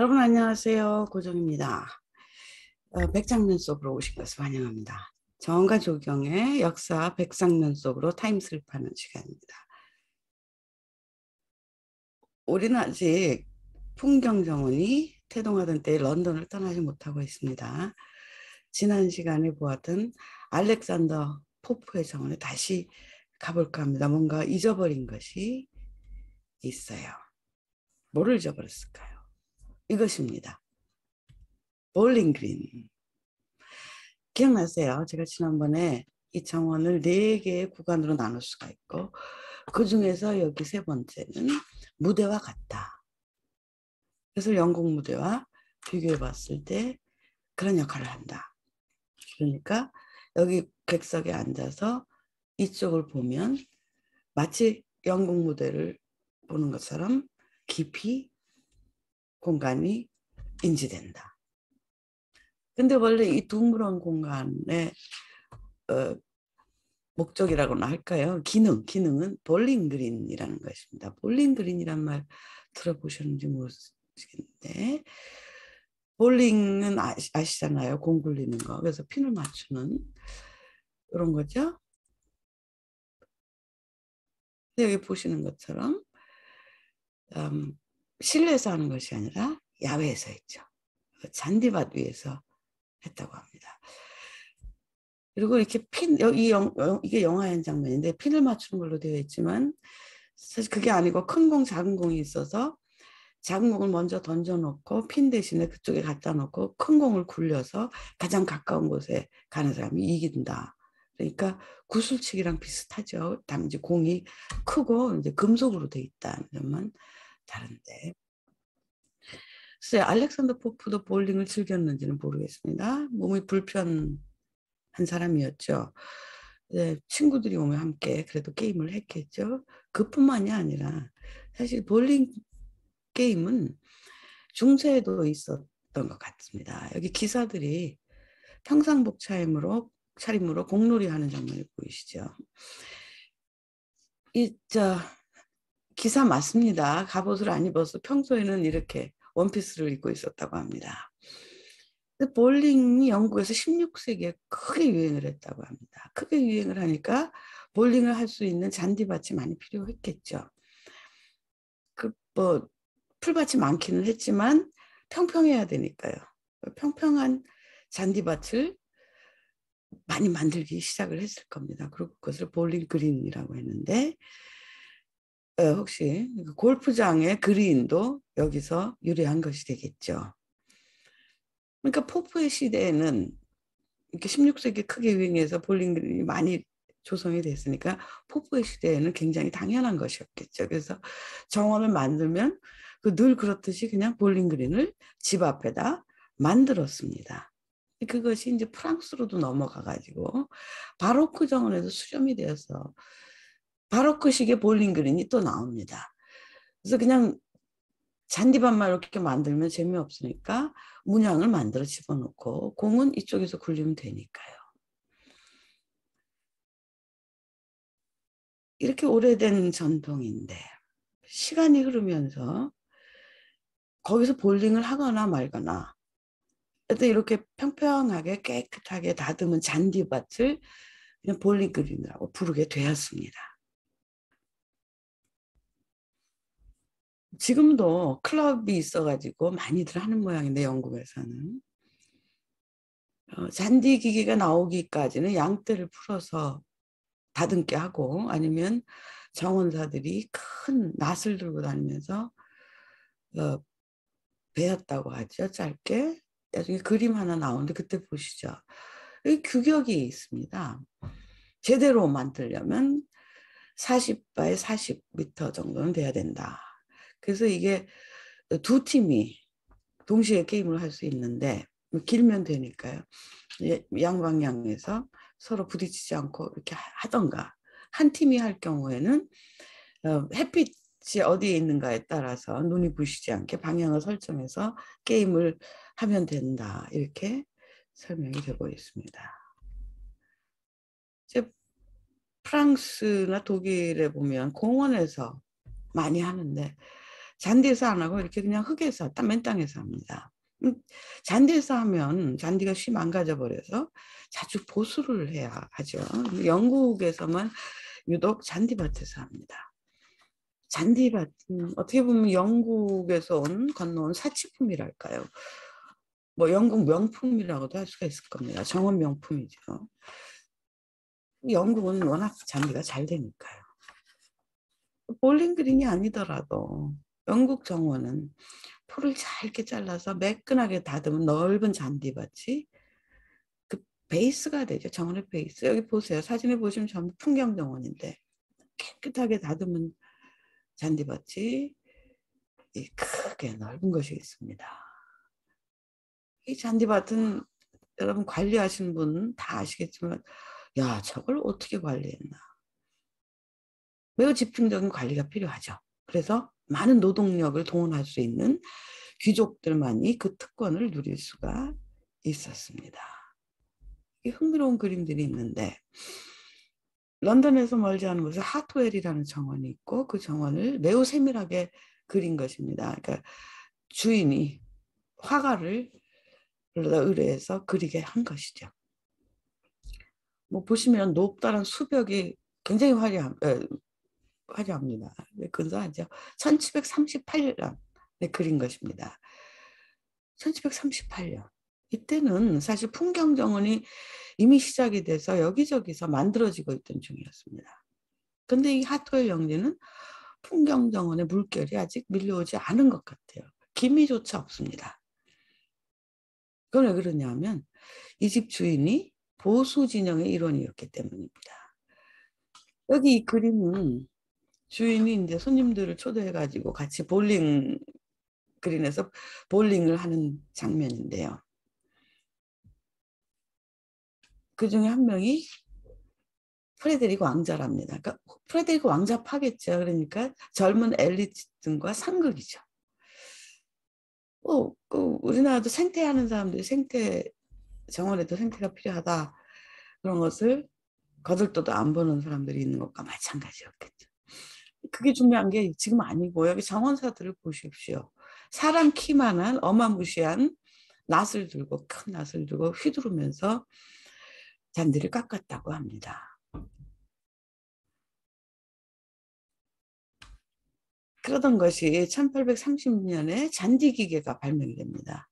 여러분 안녕하세요. 고정입니다. 백장면 속으로 오신 것을 환영합니다. 정과 조경의 역사 백장면 속으로 타임슬립하는 시간입니다. 우리는 아직 풍경 정원이 태동하던 때 런던을 떠나지 못하고 있습니다. 지난 시간에 보았던 알렉산더 포프의 정원에 다시 가볼까 합니다. 뭔가 잊어버린 것이 있어요. 뭐를 잊어버렸을까요? 이것입니다. 볼링 그린. 기억나세요? 제가 지난번에 이 정원을 4개의 구간으로 나눌 수가 있고 그 중에서 여기 세 번째는 무대와 같다. 그래서 영국 무대와 비교해 봤을 때 그런 역할을 한다. 그러니까 여기 객석에 앉아서 이쪽을 보면 마치 영국 무대를 보는 것처럼 깊이 공간이 인지된다. 근데 원래 이 둥그런 공간에 목적이라고나 할까요? 기능은 볼링 그린이라는 것입니다. 볼링 그린이란 말 들어보셨는지 모르겠는데 볼링은 아시잖아요. 공 굴리는 거. 그래서 핀을 맞추는 그런 거죠. 여기 보시는 것처럼 실내에서 하는 것이 아니라 야외에서 했죠. 잔디밭 위에서 했다고 합니다. 그리고 이렇게 이게 영화의 장면인데 핀을 맞추는 걸로 되어 있지만 사실 그게 아니고 큰 공, 작은 공이 있어서 작은 공을 먼저 던져놓고 핀 대신에 그쪽에 갖다 놓고 큰 공을 굴려서 가장 가까운 곳에 가는 사람이 이긴다. 그러니까 구슬치기랑 비슷하죠. 단지 공이 크고 이제 금속으로 돼 있다는 점만 다른데. 글쎄 알렉산더 포프도 볼링을 즐겼는지는 모르겠습니다. 몸이 불편한 사람이었죠. 네, 친구들이 오면 함께 그래도 게임을 했겠죠. 그뿐만이 아니라 사실 볼링 게임은 중세에도 있었던 것 같습니다. 여기 기사들이 평상복 차림으로 공놀이 하는 장면이 보이시죠. 기사 맞습니다. 갑옷을 안 입어서 평소에는 이렇게 원피스를 입고 있었다고 합니다. 볼링이 영국에서 16세기에 크게 유행을 했다고 합니다. 크게 유행을 하니까 볼링을 할 수 있는 잔디밭이 많이 필요했겠죠. 풀밭이 많기는 했지만 평평해야 되니까요. 평평한 잔디밭을 많이 만들기 시작을 했을 겁니다. 그리고 그것을 볼링 그린이라고 했는데 혹시 골프장의 그린도 여기서 유래한 것이 되겠죠. 그러니까 포프의 시대에는 이렇게 16세기 크게 유행해서 볼링 그린이 많이 조성이 됐으니까 포프의 시대에는 굉장히 당연한 것이었겠죠. 그래서 정원을 만들면 늘 그렇듯이 그냥 볼링 그린을 집 앞에다 만들었습니다. 그것이 이제 프랑스로도 넘어가가지고 바로크 정원에도 수렴이 되어서 바로크식의 볼링 그린이 또 나옵니다. 그래서 그냥 잔디밭만 이렇게 만들면 재미없으니까 문양을 만들어 집어넣고 공은 이쪽에서 굴리면 되니까요. 이렇게 오래된 전통인데 시간이 흐르면서 거기서 볼링을 하거나 말거나 이렇게 평평하게 깨끗하게 다듬은 잔디밭을 그냥 볼링 그린이라고 부르게 되었습니다. 지금도 클럽이 있어가지고 많이들 하는 모양인데 영국에서는 잔디 기계가 나오기까지는 양떼를 풀어서 다듬게 하고 아니면 정원사들이 큰 낫을 들고 다니면서 배웠다고 하죠. 짧게. 나중에 그림 하나 나오는데 그때 보시죠. 이 규격이 있습니다. 제대로 만들려면 40바이 40m 정도는 돼야 된다. 그래서 이게 두 팀이 동시에 게임을 할 수 있는데 길면 되니까요. 양방향에서 서로 부딪히지 않고 이렇게 하던가 한 팀이 할 경우에는 햇빛이 어디에 있는가에 따라서 눈이 부시지 않게 방향을 설정해서 게임을 하면 된다. 이렇게 설명이 되고 있습니다. 이제 프랑스나 독일에 보면 공원에서 많이 하는데 잔디에서 안 하고 이렇게 그냥 흙에서 맨 땅에서 합니다. 잔디에서 하면 잔디가 쉬 망가져 버려서 자주 보수를 해야 하죠. 영국에서만 유독 잔디밭에서 합니다. 잔디밭, 어떻게 보면 영국에서 건너온 사치품이랄까요. 뭐 영국 명품이라고도 할 수가 있을 겁니다. 정원 명품이죠. 영국은 워낙 잔디가 잘 되니까요. 볼링 그린이 아니더라도 영국 정원은 풀을 잘게 잘라서 매끈하게 다듬은 넓은 잔디밭이 그 베이스가 되죠. 정원의 베이스. 여기 보세요. 사진에 보시면 전부 풍경 정원인데 깨끗하게 다듬은 잔디밭이 크게 넓은 것이 있습니다. 이 잔디밭은 여러분 관리하시는 분 다 아시겠지만 야, 저걸 어떻게 관리했나. 매우 집중적인 관리가 필요하죠. 그래서 많은 노동력을 동원할 수 있는 귀족들만이 그 특권을 누릴 수가 있었습니다. 흥미로운 그림들이 있는데 런던에서 멀지 않은 곳에 하트웰이라는 정원이 있고 그 정원을 매우 세밀하게 그린 것입니다. 그러니까 주인이 화가를 의뢰해서 그리게 한 것이죠. 뭐 보시면 높다란 수벽이 굉장히 화려합니다. 근사하죠. 1738년에 그린 것입니다. 1738년. 이때는 사실 풍경정원이 이미 시작이 돼서 여기저기서 만들어지고 있던 중이었습니다. 근데 이 하트웰 영지는 풍경정원의 물결이 아직 밀려오지 않은 것 같아요. 기미조차 없습니다. 그건 왜 그러냐면 이 집 주인이 보수 진영의 일원이었기 때문입니다. 여기 이 그림은 주인이 이제 손님들을 초대해가지고 같이 볼링 그린에서 볼링을 하는 장면인데요. 그 중에 한 명이 프레데릭 왕자랍니다. 그러니까 프레데릭 왕자파겠죠. 그러니까 젊은 엘리트층과 상극이죠. 우리나라도 생태하는 사람들이 생태 정원에도 생태가 필요하다 그런 것을 거들떠도 안 보는 사람들이 있는 것과 마찬가지였겠죠. 그게 중요한 게 지금 아니고 여기 정원사들을 보십시오. 사람 키만한 어마무시한 낫을 들고 큰 낫을 들고 휘두르면서 잔디를 깎았다고 합니다. 그러던 것이 1830년에 잔디기계가 발명이 됩니다.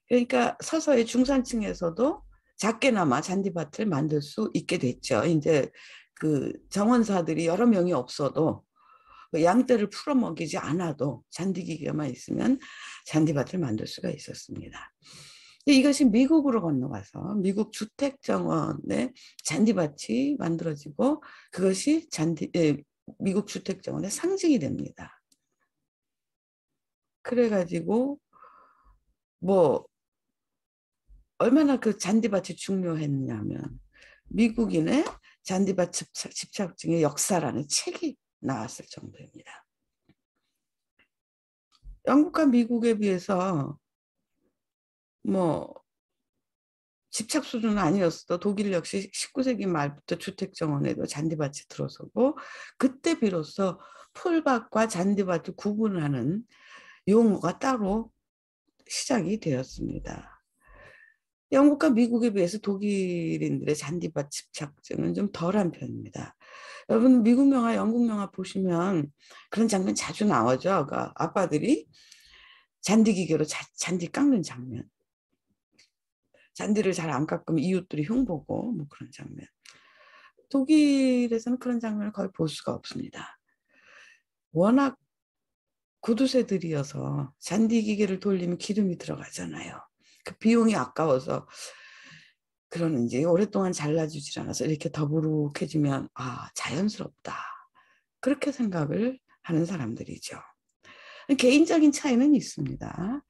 그러니까 서서히 중산층에서도 작게나마 잔디밭을 만들 수 있게 됐죠. 이제 그 정원사들이 여러 명이 없어도 양떼를 풀어먹이지 않아도 잔디기계만 있으면 잔디밭을 만들 수가 있었습니다. 이것이 미국으로 건너가서 미국 주택정원의 잔디밭이 만들어지고 그것이 미국 주택정원의 상징이 됩니다. 그래가지고 뭐 얼마나 그 잔디밭이 중요했냐면 미국인의 잔디밭 집착증의 역사라는 책이 나왔을 정도입니다. 영국과 미국에 비해서 뭐 집착 수준은 아니었어도 독일 역시 19세기 말부터 주택정원에도 잔디밭이 들어서고 그때 비로소 풀밭과 잔디밭을 구분하는 용어가 따로 시작이 되었습니다. 영국과 미국에 비해서 독일인들의 잔디밭 집착증은 좀 덜한 편입니다. 여러분 미국 영화, 영국 영화 보시면 그런 장면 자주 나오죠. 그러니까 아빠들이 잔디기계로 잔디 깎는 장면. 잔디를 잘 안 깎으면 이웃들이 흉보고 뭐 그런 장면. 독일에서는 그런 장면을 거의 볼 수가 없습니다. 워낙 구두쇠들이어서 잔디기계를 돌리면 기름이 들어가잖아요. 그 비용이 아까워서 그러는지 오랫동안 잘라주질 않아서 이렇게 더부룩해지면 자연스럽다. 그렇게 생각을 하는 사람들이죠. 개인적인 차이는 있습니다.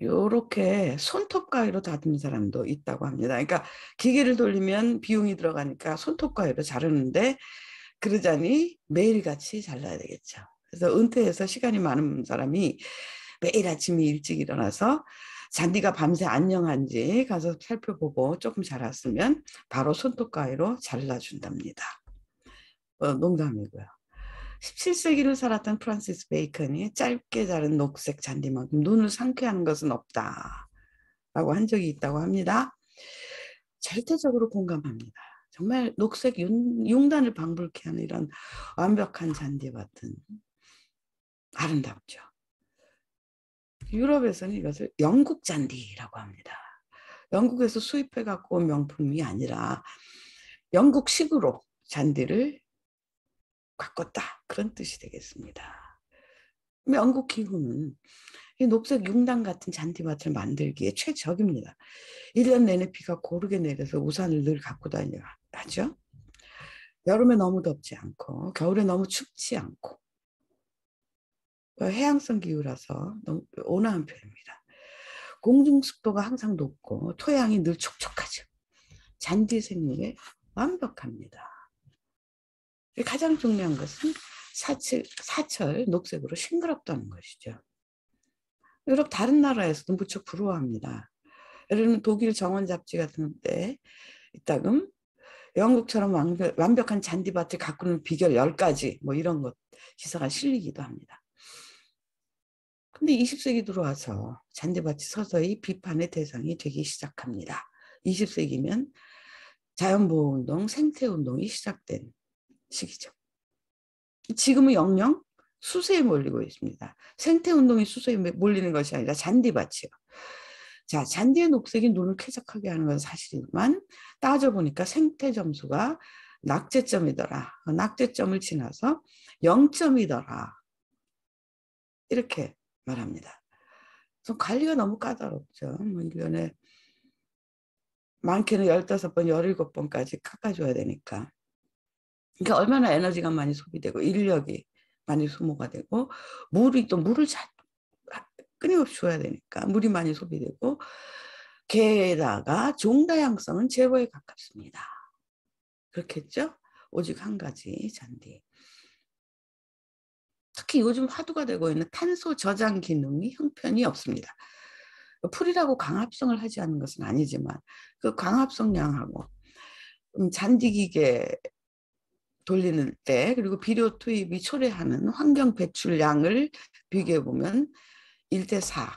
요렇게 손톱 가위로 다듬는 사람도 있다고 합니다. 그러니까 기계를 돌리면 비용이 들어가니까 손톱 가위로 자르는데 그러자니 매일같이 잘라야 되겠죠. 그래서 은퇴해서 시간이 많은 사람이 매일 아침에 일찍 일어나서 잔디가 밤새 안녕한지 가서 살펴보고 조금 자랐으면 바로 손톱 가위로 잘라준답니다. 농담이고요. 17세기를 살았던 프란시스 베이컨이 짧게 자른 녹색 잔디만큼 눈을 상쾌하는 것은 없다 라고 한 적이 있다고 합니다. 절대적으로 공감합니다. 정말 녹색 융단을 방불케 하는 이런 완벽한 잔디밭은 아름답죠. 유럽에서는 이것을 영국 잔디라고 합니다. 영국에서 수입해 갖고 온 명품이 아니라 영국식으로 잔디를 가꿨다, 그런 뜻이 되겠습니다. 영국 기후는 이 녹색 융단 같은 잔디밭을 만들기에 최적입니다. 1년 내내 비가 고르게 내려서 우산을 늘 갖고 다녀야 하죠. 여름에 너무 덥지 않고 겨울에 너무 춥지 않고 해양성 기후라서 너무 온화한 편입니다. 공중 습도가 항상 높고 토양이 늘 촉촉하죠. 잔디 생물에 완벽합니다. 가장 중요한 것은 사철 녹색으로 싱그럽다는 것이죠. 유럽 다른 나라에서도 무척 부러워합니다. 예를 들면 독일 정원 잡지 같은 데 이따금 영국처럼 완벽한 잔디밭을 가꾸는 비결 10가지 뭐 이런 것 기사가 실리기도 합니다. 근데 20세기 들어와서 잔디밭이 서서히 비판의 대상이 되기 시작합니다. 20세기면 자연보호운동, 생태운동이 시작된 시기죠. 지금은 영영 수세에 몰리고 있습니다. 생태운동이 수세에 몰리는 것이 아니라 잔디밭이요. 자, 잔디의 녹색이 눈을 쾌적하게 하는 건 사실이지만 따져보니까 생태점수가 낙제점이더라. 낙제점을 지나서 0점이더라. 이렇게 말합니다. 그래서 관리가 너무 까다롭죠. 뭐 1년에 많게는 15번, 17번까지 깎아줘야 되니까. 그러니까 얼마나 에너지가 많이 소비되고 인력이 많이 소모가 되고 물을 끊임없이 줘야 되니까 물이 많이 소비되고 게다가 종다양성은 제로에 가깝습니다. 그렇겠죠? 오직 한 가지 잔디. 특히 요즘 화두가 되고 있는 탄소 저장 기능이 형편이 없습니다. 풀이라고 강합성을 하지 않는 것은 아니지만 그 강합성량하고 잔디기계 돌리는 때 그리고 비료 투입이 초래하는 환경 배출량을 비교해 보면 1대4라고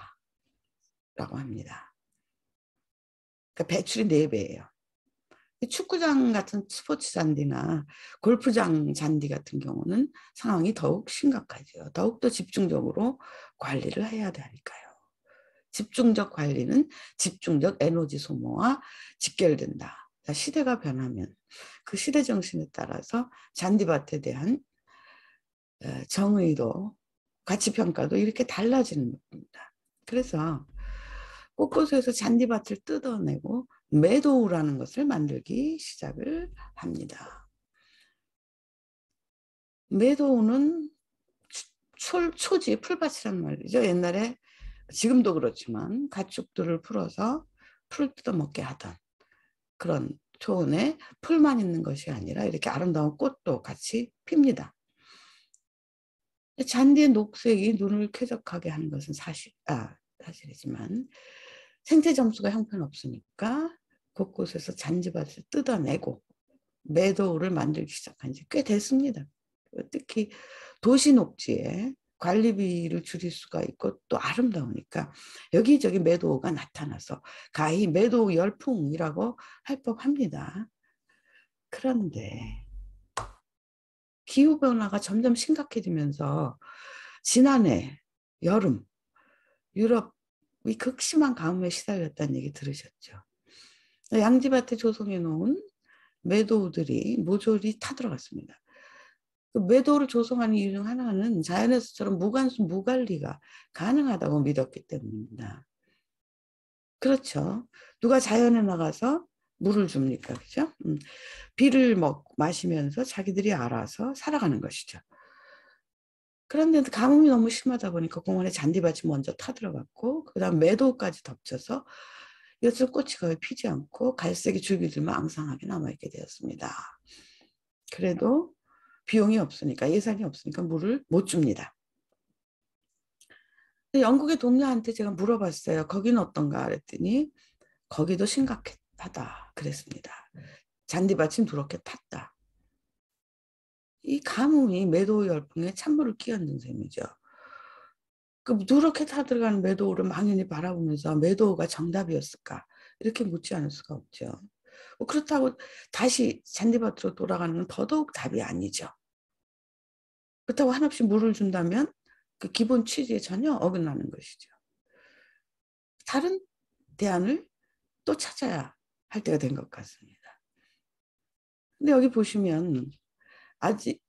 합니다. 그러니까 배출이 4배예요. 축구장 같은 스포츠 잔디나 골프장 잔디 같은 경우는 상황이 더욱 심각하죠. 더욱더 집중적으로 관리를 해야 되니까요. 집중적 관리는 집중적 에너지 소모와 직결된다. 시대가 변하면 그 시대 정신에 따라서 잔디밭에 대한 정의도 가치평가도 이렇게 달라지는 겁니다. 그래서 곳곳에서 잔디밭을 뜯어내고 매도우라는 것을 만들기 시작을 합니다. 매도우는 초지, 풀밭이란 말이죠. 옛날에 지금도 그렇지만 가축들을 풀어서 풀 뜯어먹게 하던 그런 초원에 풀만 있는 것이 아니라 이렇게 아름다운 꽃도 같이 핍니다. 잔디의 녹색이 눈을 쾌적하게 하는 것은 사실이지만 생태 점수가 형편없으니까 곳곳에서 잔디밭을 뜯어내고 매도를 만들기 시작한 지 꽤 됐습니다. 특히 도시 녹지에 관리비를 줄일 수가 있고 또 아름다우니까 여기저기 매도가 나타나서 가히 매도 열풍이라고 할 법합니다. 그런데 기후변화가 점점 심각해지면서 지난해 여름 유럽이 극심한 가뭄에 시달렸다는 얘기 들으셨죠? 양지밭에 조성해 놓은 매도우들이 모조리 타들어갔습니다. 그 매도를 조성하는 이유 중 하나는 자연에서처럼 무관수 무관리가 가능하다고 믿었기 때문입니다. 그렇죠. 누가 자연에 나가서 물을 줍니까? 그죠? 비를 마시면서 자기들이 알아서 살아가는 것이죠. 그런데 가뭄이 너무 심하다 보니까 공원에 잔디밭이 먼저 타들어갔고 그다음 매도까지 덮쳐서 엿꽃이 거의 피지 않고 갈색의 줄기들만 앙상하게 남아있게 되었습니다. 그래도 비용이 없으니까 예산이 없으니까 물을 못 줍니다. 영국의 동료한테 제가 물어봤어요. 거기는 어떤가 그랬더니 거기도 심각하다 그랬습니다. 잔디밭이 누렇게 탔다. 이 가뭄이 매도 열풍에 찬물을 끼얹는 셈이죠. 그 누렇게 타들어가는 매도를 망연히 바라보면서 매도가 정답이었을까? 이렇게 묻지 않을 수가 없죠. 그렇다고 다시 잔디밭으로 돌아가는 건 더더욱 답이 아니죠. 그렇다고 한없이 물을 준다면 그 기본 취지에 전혀 어긋나는 것이죠. 다른 대안을 또 찾아야 할 때가 된 것 같습니다. 근데 여기 보시면 아직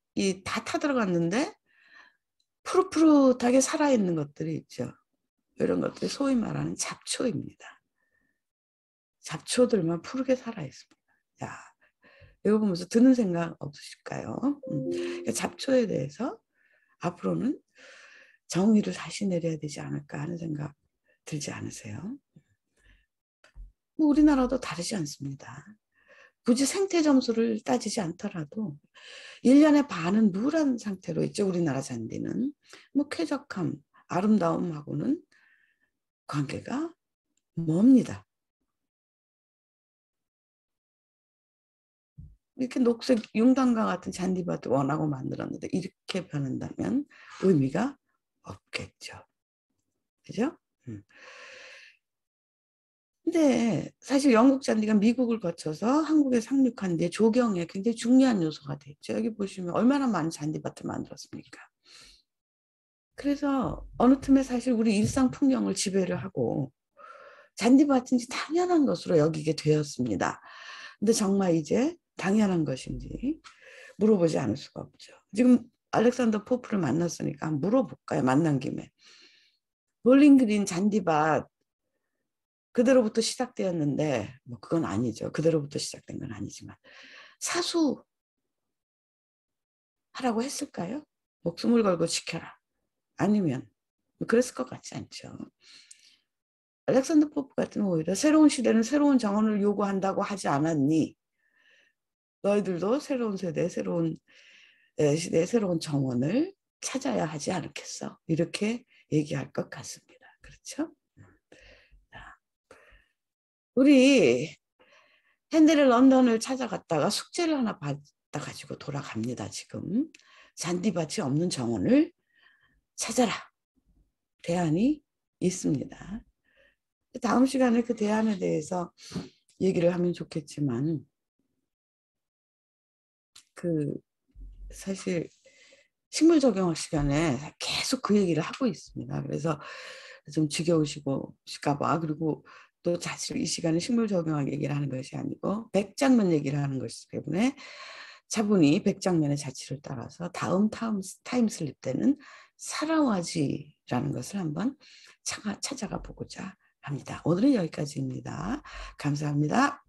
다 타들어갔는데 푸릇푸릇하게 살아있는 것들이 있죠. 이런 것들이 소위 말하는 잡초입니다. 잡초들만 푸르게 살아있습니다. 자, 이거 보면서 드는 생각 없으실까요? 잡초에 대해서 앞으로는 정의를 다시 내려야 되지 않을까 하는 생각 들지 않으세요? 뭐 우리나라도 다르지 않습니다. 굳이 생태 점수를 따지지 않더라도 1년의 반은 누런 상태로 있죠. 우리나라 잔디는. 뭐 쾌적함, 아름다움하고는 관계가 멉니다. 이렇게 녹색 융단과 같은 잔디밭을 원하고 만들었는데 이렇게 변한다면 의미가 없겠죠. 그죠? 근데 사실 영국 잔디가 미국을 거쳐서 한국에 상륙한 뒤에 조경에 굉장히 중요한 요소가 됐죠. 여기 보시면 얼마나 많은 잔디밭을 만들었습니까? 그래서 어느 틈에 사실 우리 일상 풍경을 지배를 하고 잔디밭인지 당연한 것으로 여기게 되었습니다. 근데 정말 이제 당연한 것인지 물어보지 않을 수가 없죠. 지금 알렉산더 포프를 만났으니까 물어볼까요? 만난 김에. 볼링그린 잔디밭 그대로부터 시작되었는데 뭐 그건 아니죠. 그대로부터 시작된 건 아니지만 사수하라고 했을까요? 목숨을 걸고 지켜라. 아니면 그랬을 것 같지 않죠. 알렉산더 포프 같은 오히려 새로운 시대는 새로운 정원을 요구한다고 하지 않았니? 너희들도 새로운 세대, 새로운 시대의 새로운 정원을 찾아야 하지 않겠어? 이렇게 얘기할 것 같습니다. 그렇죠? 우리 헨리 런던을 찾아갔다가 숙제를 하나 받아가지고 돌아갑니다. 지금 잔디밭이 없는 정원을 찾아라. 대안이 있습니다. 다음 시간에 그 대안에 대해서 얘기를 하면 좋겠지만 그 사실 식물 적용학 시간에 계속 그 얘기를 하고 있습니다. 그래서 좀 지겨우실까 봐. 그리고 또 사실 이 시간에 식물 적용학 얘기를 하는 것이 아니고 백장면 얘기를 하는 것이기 때문에 차분히 백장면의 자취를 따라서 다음 타임슬립 때는 사라와지라는 것을 한번 찾아가 보고자 합니다. 오늘은 여기까지입니다. 감사합니다.